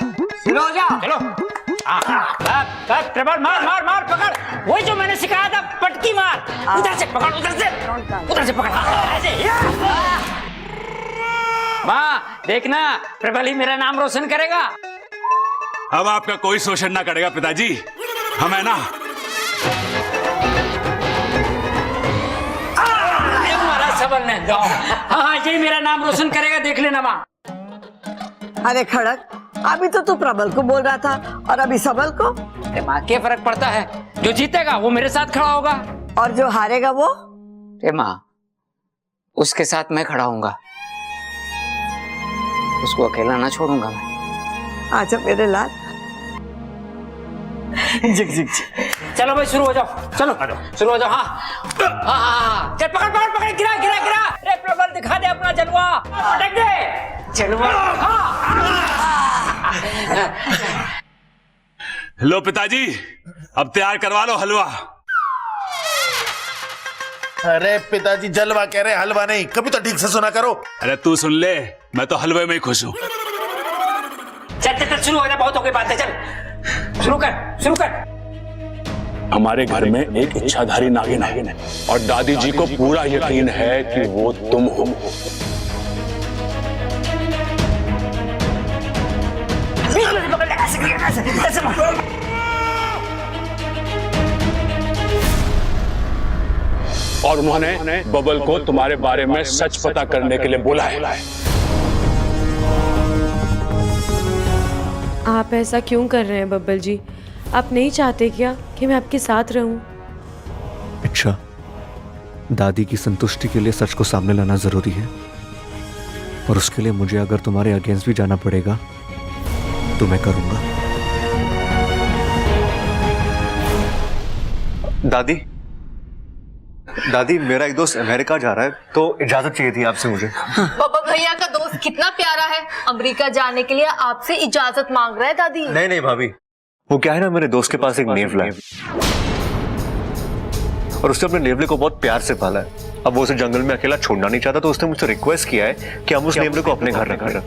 शुरू हो जाओ। चलो। प्रबल मार मार मार, पकड़। वही जो मैंने सिखाया था, पटकी मार। उधर से पकड़, उधर से पकड़। ऐसे। माँ देखना, प्रबल ही मेरा नाम रोशन करेगा। अब आपका कोई शोषण ना करेगा पिताजी, हम है ना। हमारा सबल ने दो। हाँ, यही मेरा नाम रोशन करेगा, देख लेना माँ। अरे खड़क, अभी तो तू प्रबल को बोल रहा था और अभी सबल को। अरे माँ, क्या फर्क पड़ता है? जो जीतेगा वो मेरे साथ खड़ा होगा और जो हारेगा वो? अरे माँ, उसके साथ मैं खड़ा होऊंगा, उसको अकेला ना छोड़ूंगा मैं। आजा मेरे लाल। Zig zig. चलो भाई, शुरू हो जाओ। चलो शुरू हो जाओ। हाँ, चल पकड़ पकड़ पकड़, गिरा गिरा गिरा। अरे प्रबल दिखा दे अपना जलवा, पटक दे जलवा। लो पिताजी, अब तैयार करवा लो हलवा। अरे पिताजी जलवा कह रहे, हलवा नहीं। कभी तो ठीक से सुना करो। अरे तू सुन ले, मैं तो हलवे में ही खुश हूँ। चल शुरू हो जा, बहुत हो गई बातें। चल शुरू कर। हमारे घर में एक इच्छाधारी नागिन है और दादी जी को पूरा यकीन है कि वो तुम हो। और उन्होंने बबल को तुम्हारे बारे में सच पता करने के लिए बोला है। आप ऐसा क्यों कर रहे हैं बब्बल जी? आप नहीं चाहते क्या कि मैं आपके साथ रहूं? अच्छा, दादी की संतुष्टि के लिए सच को सामने लाना जरूरी है, और उसके लिए मुझे अगर तुम्हारे अगेंस्ट भी जाना पड़ेगा तो मैं करूंगा। दादी मेरा एक दोस्त अमेरिका जा रहा है, तो इजाजत चाहिए थी आपसे मुझे। पापा भैया का दोस्त कितना प्यारा है, अमेरिका जाने के लिए आपसे इजाजत मांग रहा है दादी। नहीं भाभी, वो क्या है ना, मेरे दोस्त के पास एक नेवला है और उसने अपने नेवले को बहुत प्यार से पाला है। अब वो उसे जंगल में अकेला छोड़ना नहीं चाहता, तो उसने मुझसे रिक्वेस्ट किया है कि हम उस नेवले को अपने घर रखें।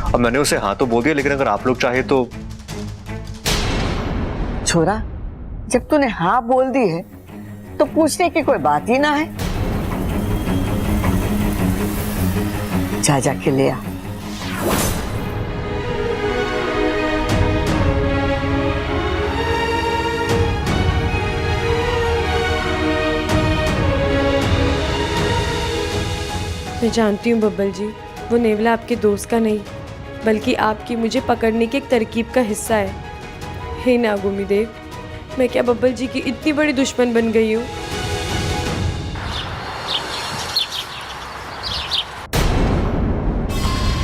अब मैंने उसे हाँ तो बोल दिया, लेकिन अगर आप लोग चाहे तो। छोरा, जब तूने हाँ बोल दी है तो पूछने की कोई बात ही ना है। जा के ले आ। मैं जानती हूँ बब्बल जी, वो नेवला आपके दोस्त का नहीं बल्कि आपकी मुझे पकड़ने की एक तरकीब का हिस्सा है। हे नागुमी देव, मैं क्या बब्बल जी की इतनी बड़ी दुश्मन बन गई हूँ?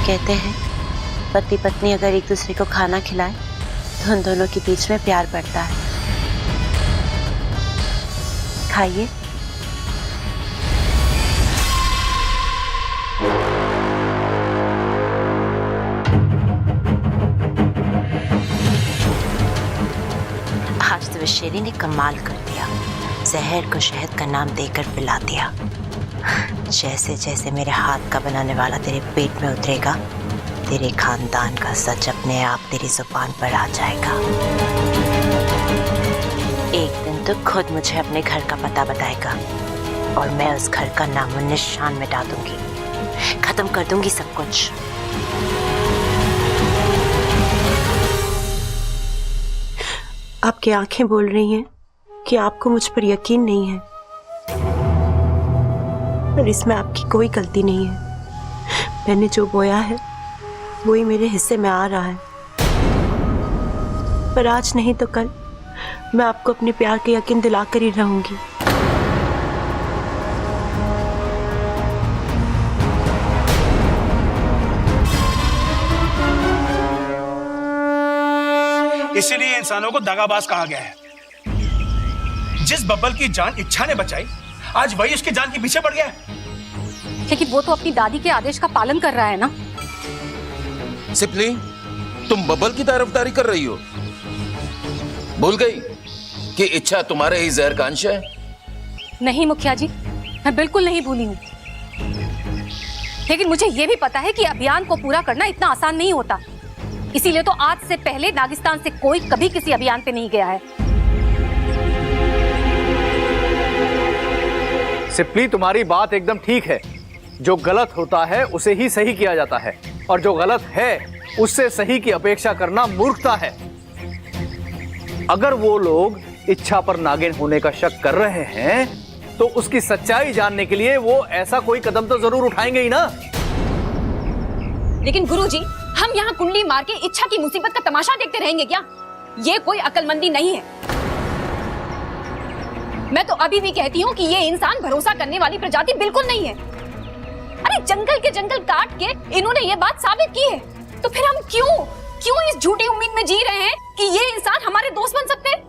कहते हैं पति पत्नी अगर एक दूसरे को खाना खिलाए तो उन दोनों के बीच में प्यार बढ़ता है। खाइए। आज तो शेरी ने कमाल कर दिया, जहर को शहद का नाम देकर पिला दिया। जैसे जैसे मेरे हाथ का बनाने वाला तेरे पेट में उतरेगा, तेरे खानदान का सच अपने आप तेरी जुबान पर आ जाएगा। एक दिन तो खुद मुझे अपने घर का पता बताएगा और मैं उस घर का नामो निशान मिटा दूंगी, खत्म कर दूंगी सब कुछ। आपकी आंखें बोल रही हैं कि आपको मुझ पर यकीन नहीं है, पर इसमें आपकी कोई गलती नहीं है। मैंने जो बोया है वही मेरे हिस्से में आ रहा है, पर आज नहीं तो कल मैं आपको अपने प्यार के यकीन दिलाकर ही रहूंगी। इसीलिए इंसानों को दगाबाज कहा गया है। जिस बब्बल की जान इच्छा ने बचाई, आज वही उसकी जान के पीछे पड़ गया है। क्योंकि वो तो अपनी दादी के आदेश का पालन कर रहा है ना। सिपली, तुम बब्बल की तरफदारी कर रही हो? भूल गई कि इच्छा तुम्हारे ही जहर का अंश है? नहीं मुखिया जी, मैं बिल्कुल नहीं भूली हूँ। लेकिन मुझे ये भी पता है कि अभियान को पूरा करना इतना आसान नहीं होता। इसीलिए तो आज से पहले नागिस्तान से कोई कभी किसी अभियान पे नहीं गया है। सिप्ली, तुम्हारी बात एकदम ठीक है। जो गलत होता है उसे ही सही किया जाता है, और जो गलत है उससे सही की अपेक्षा करना मूर्खता है। अगर वो लोग इच्छा पर नागिन होने का शक कर रहे हैं तो उसकी सच्चाई जानने के लिए वो ऐसा कोई कदम तो जरूर उठाएंगे ही ना। लेकिन गुरुजी, हम यहाँ कुंडली मार के इच्छा की मुसीबत का तमाशा देखते रहेंगे क्या? ये कोई अक्लमंदी नहीं है। मैं तो अभी भी कहती हूँ कि ये इंसान भरोसा करने वाली प्रजाति बिल्कुल नहीं है। अरे जंगल के जंगल काट के इन्होंने ये बात साबित की है, तो फिर हम क्यों इस झूठी उम्मीद में जी रहे हैं कि ये इंसान हमारे दोस्त बन सकते हैं?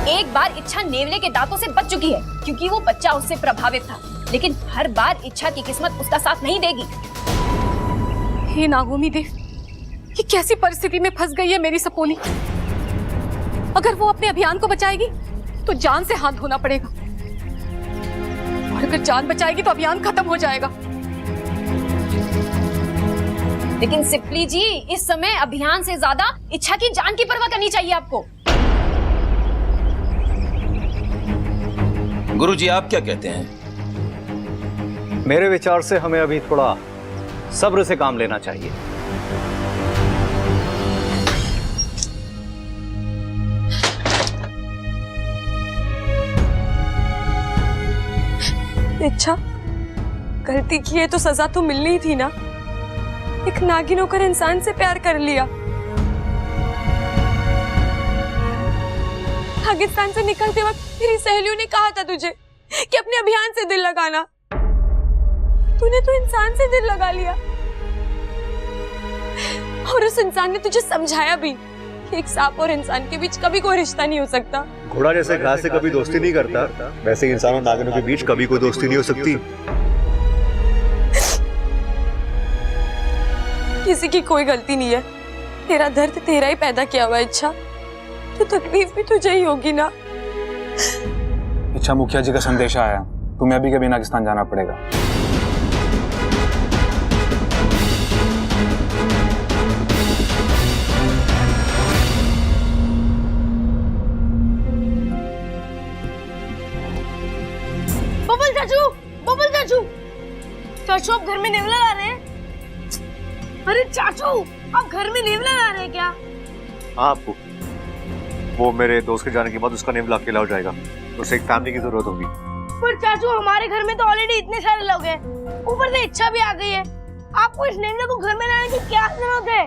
एक बार इच्छा नेवले के दांतों से बच चुकी है क्योंकि वो बच्चा उससे प्रभावित था, लेकिन हर बार इच्छा की किस्मत उसका साथ नहीं देगी। हे नागोमी देव, ये कैसी परिस्थिति में फंस गई है मेरी सपोली। अगर वो अपने अभियान को बचाएगी तो जान से हाथ धोना पड़ेगा, और अगर जान बचाएगी तो अभियान खत्म हो जाएगा। लेकिन सिप्ली जी, इस समय अभियान से ज्यादा इच्छा की जान की परवाह करनी चाहिए आपको। गुरुजी, आप क्या कहते हैं? मेरे विचार से हमें अभी थोड़ा सब्र से काम लेना चाहिए। इच्छा, गलती की है तो सजा तो मिलनी ही थी ना। एक नागिन होकर इंसान से प्यार कर लिया। पाकिस्तान से निकलते वक्त मेरी सहेलियों ने कहा था तुझे कि अपने अभियान से दिल लगाना। तूने तो इंसान से दिल लगा लिया, और उस इंसान ने तुझे समझाया भी कि एक सांप और इंसान के बीच कभी कोई रिश्ता नहीं हो सकता। घोड़ा जैसे घास से कभी दोस्ती नहीं करता, वैसे इंसान और नागिनों के बीच कभी कोई दोस्ती नहीं हो सकती। किसी की कोई गलती नहीं है। तेरा दर्द तेरा ही पैदा किया हुआ इच्छा, तो तकलीफ भी तुझे ही होगी ना। इच्छा, मुखिया जी का संदेश आया, तुम्हें अभी कभी नागिस्तान जाना पड़ेगा। बबल चाचू, चाचू आप घर में नेवला ला रहे हैं? अरे चाचू, आप घर में नेवला ला रहे हैं क्या? हाँ, वो मेरे दोस्त के जाने के बाद उसका नेवला अकेला हो जाएगा, उसे एक फैमिली की जरूरत होगी। पर चाचू, हमारे घर में तो ऑलरेडी इतने सारे लोग हैं, ऊपर से इच्छा भी आ गई है। आपको इस नेवले को घर में लाने की क्या जरूरत है?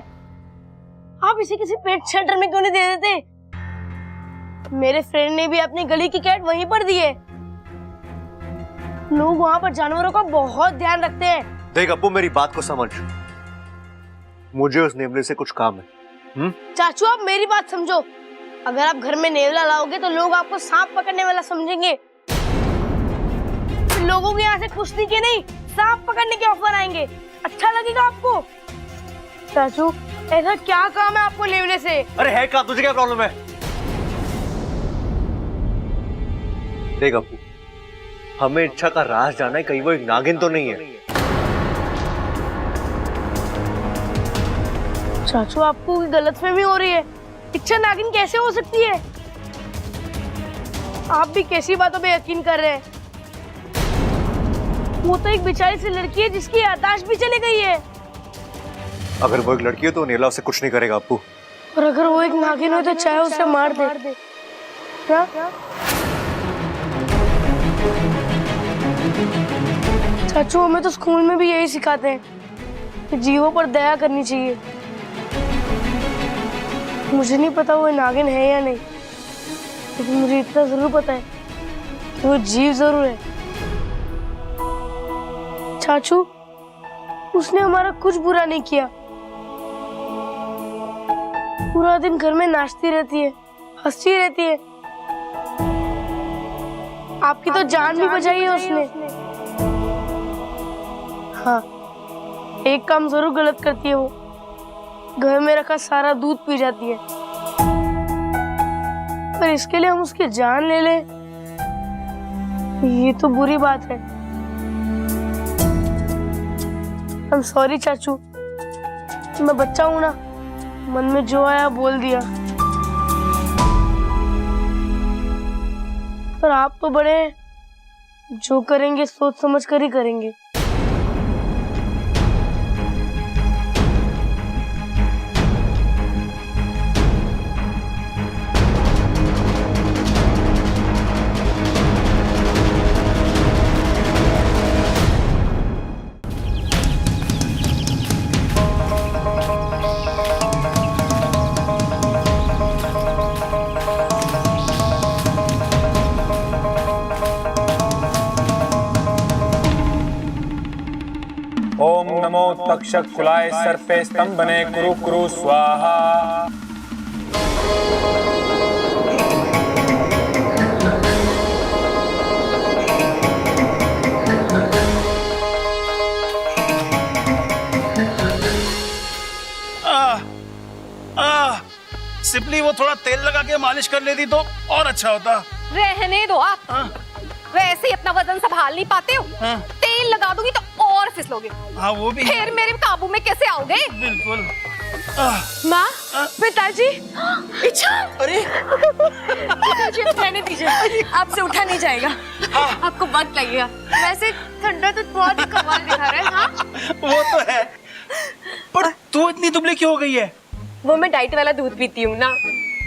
आप इसे किसी पेट शेल्टर में क्यों नहीं दे देते? मेरे फ्रेंड ने भी अपनी गली की कैट वहीं पर दी है। लोग वहाँ पर जानवरों का बहुत ध्यान रखते हैं। देख अप्पू, मेरी बात को समझ, मुझे उस नेवले से कुछ काम है। चाचू, आप मेरी बात समझो। अगर आप घर में नेवला लाओगे तो लोग आपको सांप पकड़ने वाला समझेंगे। लोगों के यहाँ से कुश्ती के नहीं, सांप पकड़ने के ऑफर आएंगे। अच्छा लगेगा आपको? चाचू, ऐसा क्या काम है आपको नेवले से? अरे है काम, तुझे क्या प्रॉब्लम है? देख अप्पू, हमें इच्छा का राज जानना है, कहीं वो एक नागिन तो नहीं है। चाचू, आपको गलतफहमी हो रही है। इच्छा नागिन कैसे हो सकती है? आप भी कैसी बातों पे यकीन कर रहे हैं? वो तो एक बेचारी सी लड़की है जिसकी याददाश्त भी चली गई है। अगर वो एक लड़की है तो नेवला उसे कुछ नहीं करेगा अप्पू। और अगर वो एक नागिन हो तो चाहे उसे मार दे। क्या? चाचू, हमें तो स्कूल में भी यही सिखाते हैं कि जीवों पर दया करनी चाहिए। मुझे नहीं पता वो नागिन है या नहीं, लेकिन मुझे इतना जरूर पता है कि वो जीव जरूर है। चाचू, उसने हमारा कुछ बुरा नहीं किया। पूरा दिन घर में नाचती रहती है, हंसती रहती है। आपकी तो जान भी बचाई है उसने। हाँ, एक काम जरूर गलत करती है वो, घर में रखा सारा दूध पी जाती है। पर इसके लिए हम उसकी जान ले लें, ये तो बुरी बात है। I'm sorry चाचू, मैं बच्चा हूँ ना, मन में जो आया बोल दिया। पर आप तो बड़े हैं, जो करेंगे सोच समझ कर ही करेंगे। ओम नमो तक्षक कुलाय सर्पे स्तंभने कुरु कुरु स्वाहा। सिंपली वो थोड़ा तेल लगा के मालिश कर लेती तो और अच्छा होता। रहने दो आप। वैसे ही अपना वजन संभाल नहीं पाते हो। तेल लगा दूंगी तो और फिसलोगे। हाँ वो भी। फिर मेरे काबू में कैसे आओगे? बिल्कुल। माँ, पिताजी, इच्छा। अरे पिताजी रहने दीजिए, आपसे उठा नहीं जाएगा। आपको वक्त लगेगा। वैसे ठंडा तो बहुत ही कमाल दिखा रहा है। हाँ वो तो है, पर तू इतनी दुबली क्यों हो गई है? वो मैं डाइट वाला दूध पीती हूँ ना।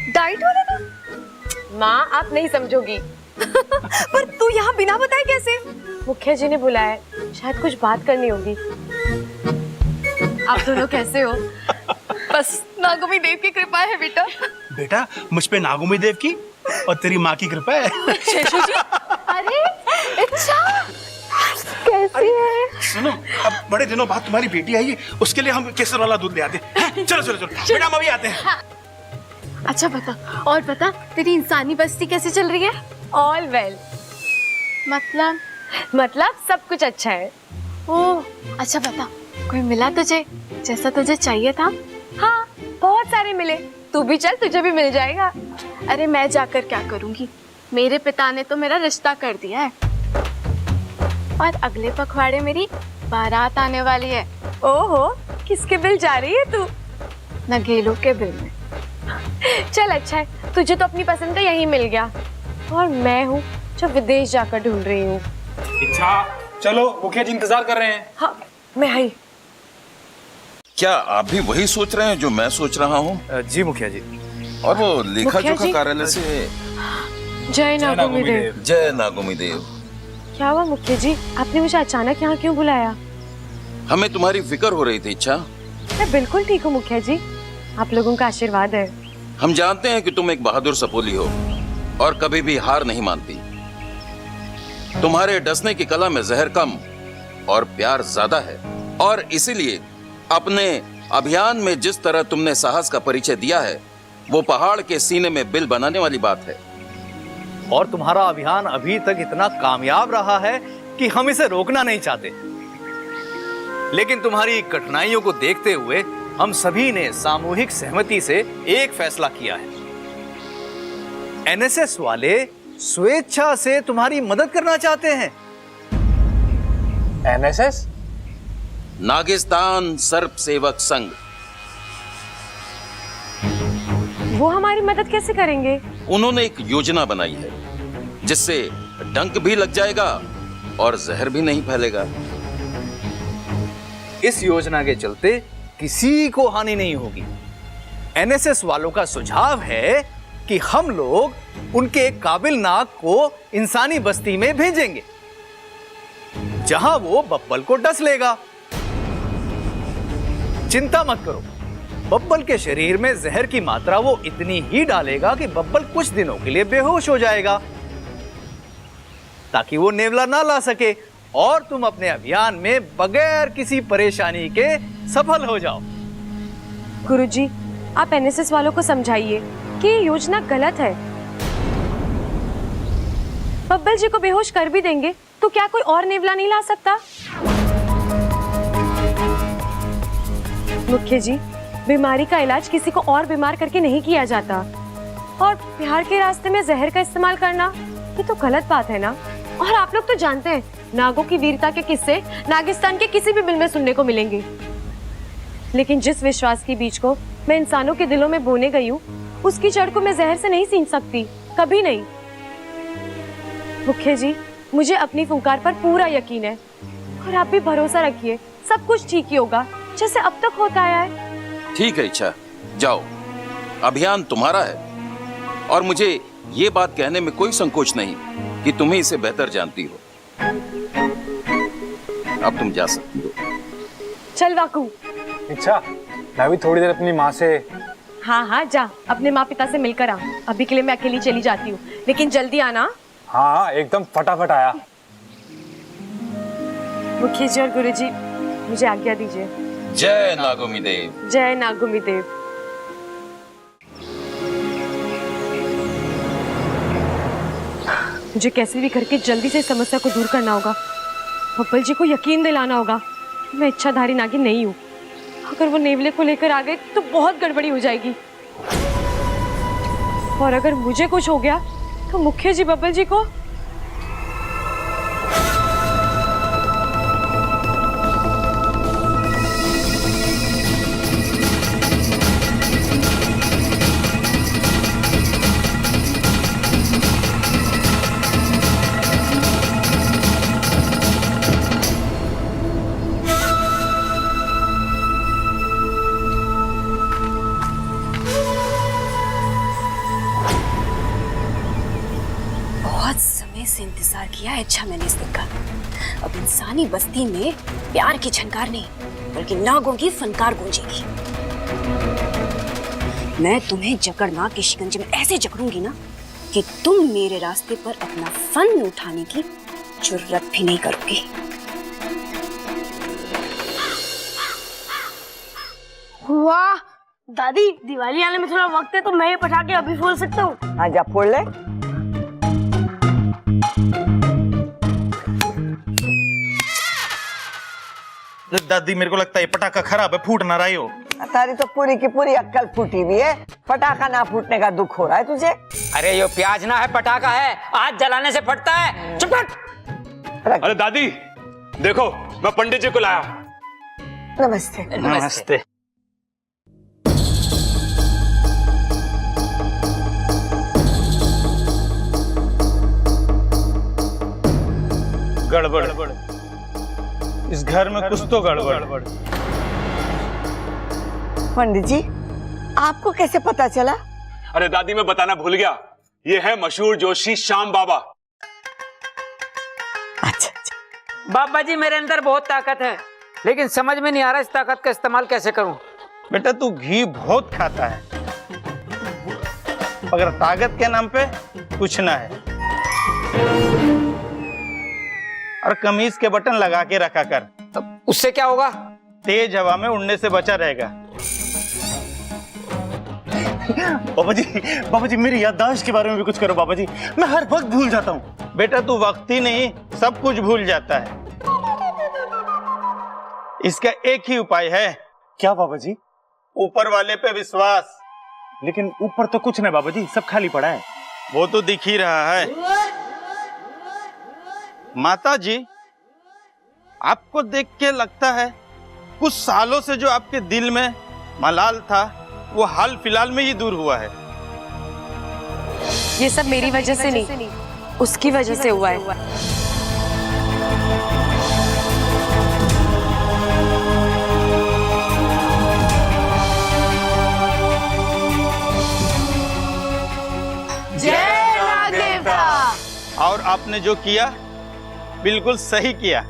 डाइट वाला दूध? माँ आप नहीं समझोगी। पर तू यहाँ बिना बताए कैसे? मुखिया जी ने बुलाया, शायद कुछ बात करनी होगी। आप दोनों कैसे हो? बस नागोमी देव की कृपा है बेटा। बेटा मुझ पे नागोमी देव की और तेरी माँ की कृपा है। शेषू जी, अरे इच्छा कैसी है? सुनो, अब बड़े दिनों बाद तुम्हारी बेटी आई है, उसके लिए हम केसर वाला दूध ले आते हैं। चलो चलो चलो बेटा, हम अभी आते हैं। हाँ। अच्छा बता, और बता तेरी इंसानी बस्ती कैसी चल रही है? All well. मतलब सब कुछ अच्छा है। ओह अच्छा बता, कोई मिला तुझे जैसा तुझे चाहिए था? हाँ बहुत सारे मिले, तू भी चल तुझे भी मिल जाएगा। अरे मैं जाकर क्या करूंगी, मेरे पिता ने तो मेरा रिश्ता कर दिया है और अगले पखवाड़े मेरी बारात आने वाली है। ओहो, किसके बिल जा रही है तू? नगेलो के बिल में। चल अच्छा है, तुझे तो अपनी पसंद का यही मिल गया और मैं हूँ जो विदेश जाकर ढूंढ रही हूँ। इच्छा चलो, मुखिया जी इंतजार कर रहे हैं। हाँ मैं आई। क्या आप भी वही सोच रहे हैं जो मैं सोच रहा हूँ? जी मुखिया जी। और वो लेखा मुखिया जोखा जी। कार्यालय से जय नागोमी देव। जय नागोमी देव। क्या हुआ मुखिया जी, आपने मुझे अचानक यहाँ क्यों बुलाया? हमें तुम्हारी फिक्र हो रही थी इच्छा। मैं बिल्कुल ठीक हूँ मुखिया जी, आप लोगों का आशीर्वाद है। हम जानते हैं कि तुम एक बहादुर सपोली हो और कभी भी हार नहीं मानती। तुम्हारे डसने की कला में जहर कम और प्यार ज्यादा है, और इसीलिए अपने अभियान में जिस तरह तुमने साहस का परिचय दिया है, वो पहाड़ के सीने में बिल बनाने वाली बात है। और तुम्हारा अभियान अभी तक इतना कामयाब रहा है कि हम इसे रोकना नहीं चाहते। लेकिन तुम्हारी कठिनाइयों को देखते हुए हम सभी ने सामूहिक सहमति से एक फैसला किया है। एनएसएस वाले स्वेच्छा से तुम्हारी मदद करना चाहते हैं। एनएसएस? नागिस्तान सर्प सेवक संघ। वो हमारी मदद कैसे करेंगे? उन्होंने एक योजना बनाई है जिससे डंक भी लग जाएगा और जहर भी नहीं फैलेगा। इस योजना के चलते किसी को हानि नहीं होगी। एनएसएस वालों का सुझाव है कि हम लोग उनके एक काबिल नाग को इंसानी बस्ती में भेजेंगे, जहां वो बब्बल को डस लेगा। चिंता मत करो, बब्बल के शरीर में जहर की मात्रा वो इतनी ही डालेगा कि बब्बल कुछ दिनों के लिए बेहोश हो जाएगा, ताकि वो नेवला ना ला सके और तुम अपने अभियान में बगैर किसी परेशानी के सफल हो जाओ। गुरुजी, आप एनएसएस वालों को समझाइए कि ये योजना गलत है। बब्बल जी को बेहोश कर भी देंगे तो क्या कोई और नेवला नहीं ला सकता? मुखिया जी, बीमारी का इलाज किसी को और बीमार करके नहीं किया जाता, और प्यार के रास्ते में जहर का इस्तेमाल करना ये तो गलत बात है ना। और आप लोग तो जानते हैं नागों की वीरता के किस्से नागिस्तान के किसी भी बिल में सुनने को मिलेंगे, लेकिन जिस विश्वास के बीज को मैं इंसानों के दिलों में बोने गई हूँ, उसकी जड़ को मैं जहर से नहीं सींच सकती, कभी नहीं। मुखिया जी, मुझे अपनी फुंकार पर पूरा यकीन है और आप भी भरोसा रखिए, सब कुछ ठीक ही होगा जैसे अब तक होता आया है। ठीक है इच्छा, जाओ, अभियान तुम्हारा है और मुझे ये बात कहने में कोई संकोच नहीं कि तुम्हें इसे बेहतर जानती हो। अब तुम जा सकती हो। चल वाकू। इच्छा, मैं भी थोड़ी देर अपनी माँ से। हाँ हाँ जा, अपने माँ पिता से मिलकर आ। अभी के लिए मैं अकेली चली जाती हूँ, लेकिन जल्दी आना। हाँ हाँ, एकदम फटाफट आया। मुखिया जी और गुरु जी, मुझे आज्ञा दीजिए। जय नागोमी देव। जय नागोमी देव। मुझे कैसे भी करके जल्दी से इस समस्या को दूर करना होगा। बब्बल जी को यकीन दिलाना होगा मैं इच्छाधारी नागिन नहीं हूँ। अगर वो नेवले को लेकर आ गए तो बहुत गड़बड़ी हो जाएगी, और अगर मुझे कुछ हो गया तो मुखिया जी बब्बल जी को। से इंतजार किया है इच्छा मैंने इस दिन का। अब इंसानी बस्ती में प्यार की झनकार नहीं बल्कि नागों की फनकार गूंजेगी। मैं तुम्हें जकड़नाग के शिकंजे में ऐसे जकड़ूंगी ना कि तुम मेरे रास्ते पर अपना फन उठाने की जुर्रत भी नहीं करोगे। वाह दादी, दिवाली आने में थोड़ा वक्त है तो मैं ये पटाखे अभी फोड़ सकता हूँ। हाँ जा फोड़ ले। दादी मेरे को लगता है पटाखा खराब है, फूट ना रही हो। तारी तो पूरी की पूरी अक्कल फूटी हुई है, पटाखा ना फूटने का दुख हो रहा है तुझे। अरे ये प्याज ना है, पटाखा है, आज जलाने से फटता है। चुप कर। अरे दादी देखो, मैं पंडित जी को लाया। नमस्ते। नमस्ते। गड़बड़, इस घर में कुछ तो गड़बड़। पंडित जी, आपको कैसे पता चला? अरे दादी मैं बताना भूल गया, ये है मशहूर जोशी श्याम बाबा। अच्छा। बाबा जी मेरे अंदर बहुत ताकत है, लेकिन समझ में नहीं आ रहा इस ताकत का इस्तेमाल कैसे करूं। बेटा तू घी बहुत खाता है, मगर ताकत के नाम पे कुछ ना है। और कमीज के बटन लगा के रखा कर, तब उससे क्या होगा? तेज हवा में उड़ने से बचा रहेगा। बाबा जी मेरी याददाश्त के बारे में भी कुछ करो बाबा जी, मैं हर वक्त भूल जाता हूँ। बेटा तू वक्त ही नहीं सब कुछ भूल जाता है। इसका एक ही उपाय है। क्या बाबा जी? ऊपर वाले पे विश्वास। लेकिन ऊपर तो कुछ नहीं बाबा जी, सब खाली पड़ा है। वो तो दिख ही रहा है। माता जी आपको देख के लगता है कुछ सालों से जो आपके दिल में मलाल था वो हाल फिलहाल में ही दूर हुआ है। ये सब मेरी वजह से नहीं, उसकी वजह से हुआ है। जय नाग देवता। और आपने जो किया बिल्कुल सही किया।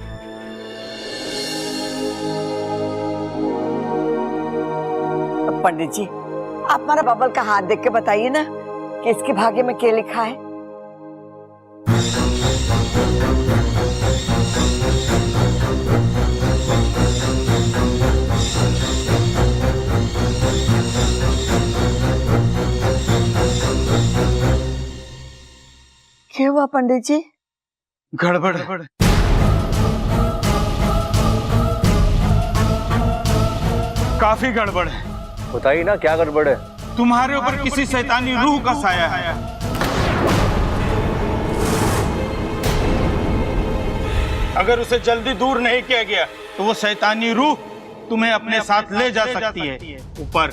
पंडित जी, आप हमारा बबल का हाथ देख के बताइए ना कि इसके भाग्य में क्या लिखा है। क्या हुआ पंडित जी? गड़बड़। काफी गड़बड़ है। बताइए ना क्या गड़बड़ है? तुम्हारे ऊपर किसी शैतानी रूह का साया है। अगर उसे जल्दी दूर नहीं किया गया तो वो शैतानी रूह तुम्हें अपने साथ ले जा सकती है ऊपर।